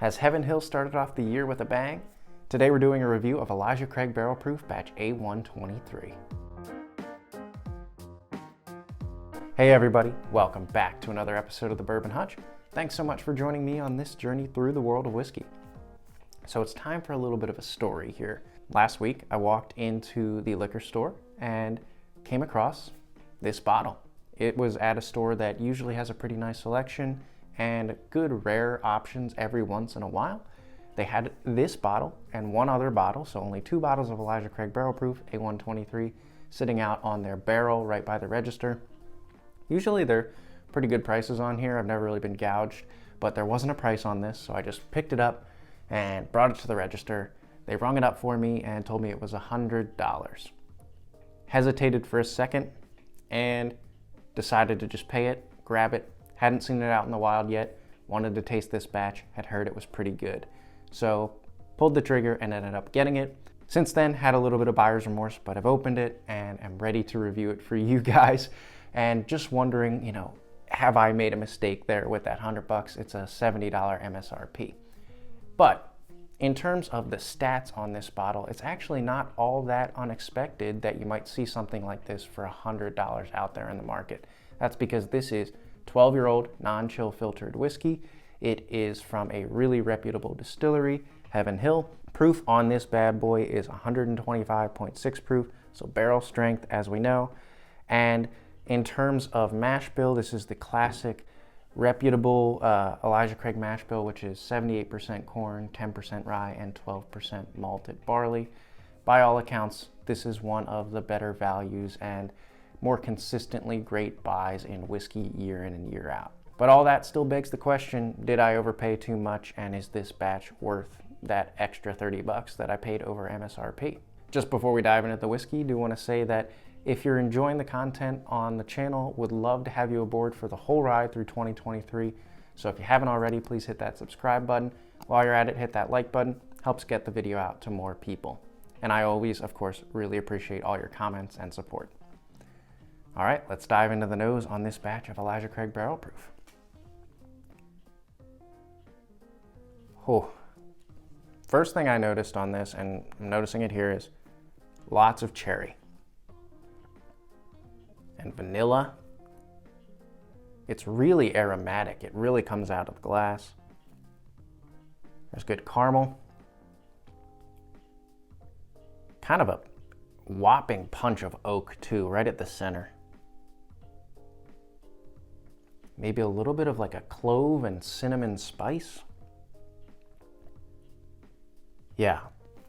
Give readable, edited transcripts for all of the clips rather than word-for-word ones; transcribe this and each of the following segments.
Has Heaven Hill started off the year with a bang? Today we're doing a review of Craig Barrel Proof batch A123. Hey everybody, welcome back to another episode of the Bourbon Hutch. Thanks so much for joining me on this journey through the world of whiskey. So it's time for a little bit of a story here. Last week I walked into the liquor store and came across this bottle. It was at a store that usually has a pretty nice selection and good rare options every once in a while. They had this bottle and one other bottle, so only two bottles of Craig Barrel Proof A123 sitting out on their barrel right by the register. Usually they're pretty good prices on here. I've never really been gouged, but there wasn't a price on this, so I just picked it up and brought it to the register. They rung it up for me and told me it was $100. Hesitated for a second and decided to just pay it, grab it. Hadn't seen it out in the wild yet, wanted to taste this batch, had heard it was pretty good. So pulled the trigger and ended up getting it. Since then, had a little bit of buyer's remorse, but I've opened it and am ready to review it for you guys. And just wondering, have I made a mistake there with that $100? It's a $70 MSRP. But in terms of the stats on this bottle, it's actually not all that unexpected that you might see something like this for $100 out there in the market. That's because this is 12-year-old non-chill filtered whiskey. It is from a really reputable distillery, Heaven Hill. Proof on this bad boy is 125.6 proof, so barrel strength as we know. And in terms of mash bill, this is the classic reputable Craig mash bill, which is 78% corn, 10% rye, and 12% malted barley. By all accounts, this is one of the better values and more consistently great buys in whiskey year in and year out. But all that still begs the question, did I overpay too much, and is this batch worth that extra $30 that I paid over MSRP? Just before we dive into the whiskey, I do want to say that if you're enjoying the content on the channel, would love to have you aboard for the whole ride through 2023. So if you haven't already, please hit that subscribe button. While you're at it, hit that like button. Helps get the video out to more people. And I always, of course, really appreciate all your comments and support. All right, let's dive into the nose on this batch of Craig Barrel Proof. Oh. First thing I noticed on this, and I'm noticing it here, is lots of cherry and vanilla. It's really aromatic. It really comes out of the glass. There's good caramel. Kind of a whopping punch of oak too, right at the center. Maybe a little bit of like a clove and cinnamon spice. Yeah,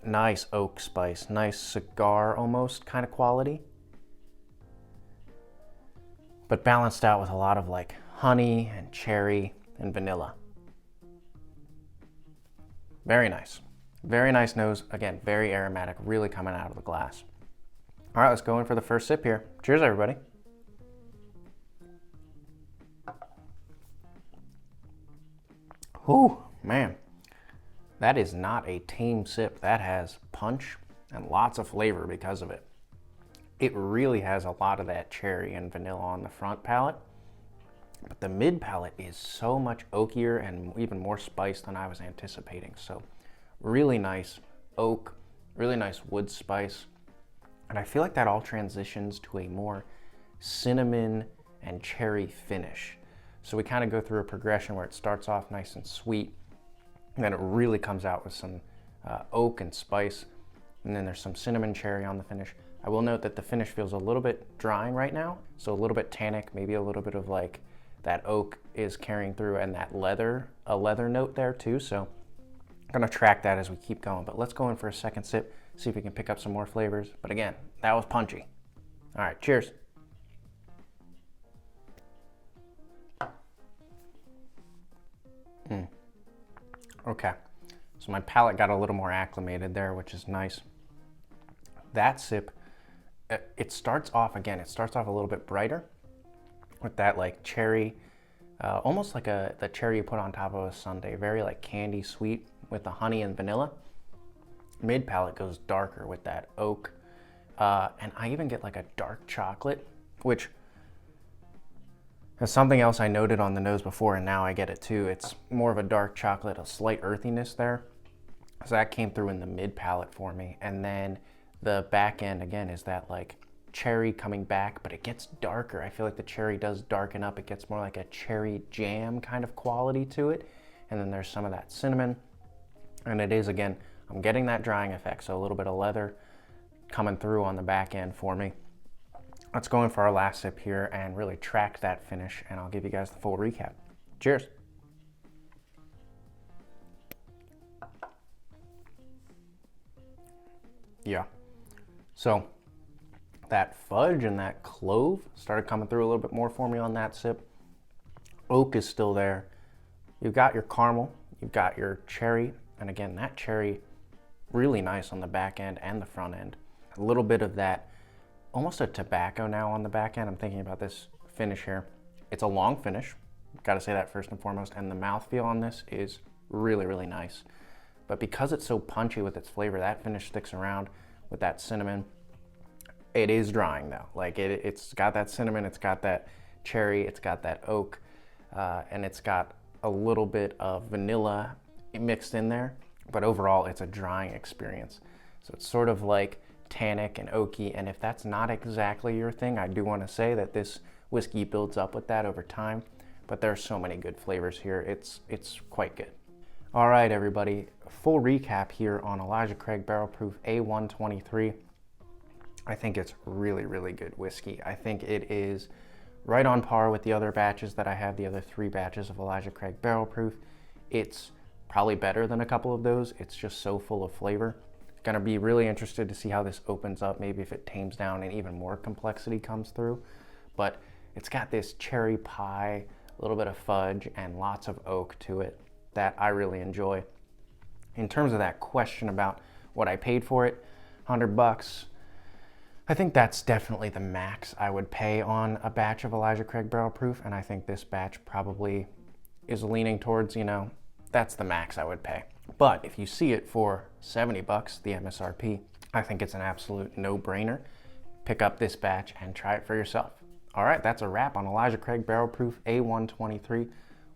nice oak spice, nice cigar almost kind of quality. But balanced out with a lot of like honey and cherry and vanilla. Very nice. Very nice nose. Again, very aromatic, really coming out of the glass. All right, let's go in for the first sip here. Cheers, everybody. Whew, man. That is not a tame sip. That has punch and lots of flavor because of it. It really has a lot of that cherry and vanilla on the front palate, but the mid palate is so much oakier and even more spiced than I was anticipating. So really nice oak, really nice wood spice. And I feel like that all transitions to a more cinnamon and cherry finish. So we kind of go through a progression where it starts off nice and sweet, and then it really comes out with some oak and spice, and then there's some cinnamon cherry on the finish. I will note that the finish feels a little bit drying right now, so a little bit tannic, maybe a little bit of like that oak is carrying through, and that a leather note there too. So I'm gonna track that as we keep going, but let's go in for a second sip, see if we can pick up some more flavors. But again, that was punchy. All right, cheers. Okay, so my palate got a little more acclimated there, which is nice. That sip, it starts off a little bit brighter with that like cherry, almost like the cherry you put on top of a sundae, very like candy sweet with the honey and vanilla. Mid palate goes darker with that oak, and I even get like a dark chocolate, which There's something else I noted on the nose before, and now I get it too. It's more of a dark chocolate, a slight earthiness there. So that came through in the mid palate for me. And then the back end, again, is that like cherry coming back, but it gets darker. I feel like the cherry does darken up. It gets more like a cherry jam kind of quality to it. And then there's some of that cinnamon. And it is, again, I'm getting that drying effect. So a little bit of leather coming through on the back end for me. Let's go in for our last sip here and really track that finish, and I'll give you guys the full recap. Cheers. Yeah. So that fudge and that clove started coming through a little bit more for me on that sip. Oak is still there. You've got your caramel, you've got your cherry, and again, that cherry really nice on the back end and the front end. A little bit of that, almost a tobacco now on the back end. I'm thinking about this finish here. It's a long finish, gotta say that first and foremost, and the mouthfeel on this is really, really nice. But because it's so punchy with its flavor, that finish sticks around with that cinnamon. It is drying though. Like it's got that cinnamon, it's got that cherry, it's got that oak, and it's got a little bit of vanilla mixed in there. But overall, it's a drying experience. So it's sort of like tannic and oaky, and if that's not exactly your thing, I do want to say that this whiskey builds up with that over time. But there's so many good flavors here. It's quite good. All right, everybody. Full recap here on Elijah Craig Barrel Proof A123. I think it's really, really good whiskey. I think it is right on par with the other batches that I have, the other 3 batches of Elijah Craig Barrel Proof. It's probably better than a couple of those. It's just so full of flavor. Gonna be really interested to see how this opens up, maybe if it tames down and even more complexity comes through. But it's got this cherry pie, a little bit of fudge, and lots of oak to it that I really enjoy. In terms of that question about what I paid for it, $100. I think that's definitely the max I would pay on a batch of Elijah Craig Barrel Proof, and I think this batch probably is leaning towards, that's the max I would pay. But if you see it for $70, the MSRP, I think it's an absolute no-brainer. Pick up this batch and try it for yourself. All right, that's a wrap on Elijah Craig Barrel Proof A123.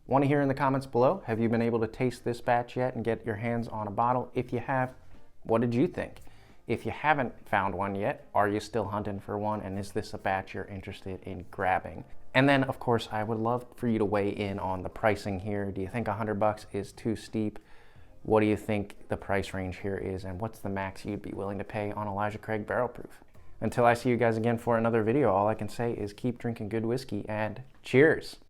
Want to hear in the comments below, have you been able to taste this batch yet and get your hands on a bottle? If you have, what did you think? If you haven't found one yet, are you still hunting for one? And is this a batch you're interested in grabbing? And then, of course, I would love for you to weigh in on the pricing here. Do you think $100 is too steep? What do you think the price range here is? And what's the max you'd be willing to pay on Elijah Craig Barrel Proof? Until I see you guys again for another video, all I can say is keep drinking good whiskey and cheers.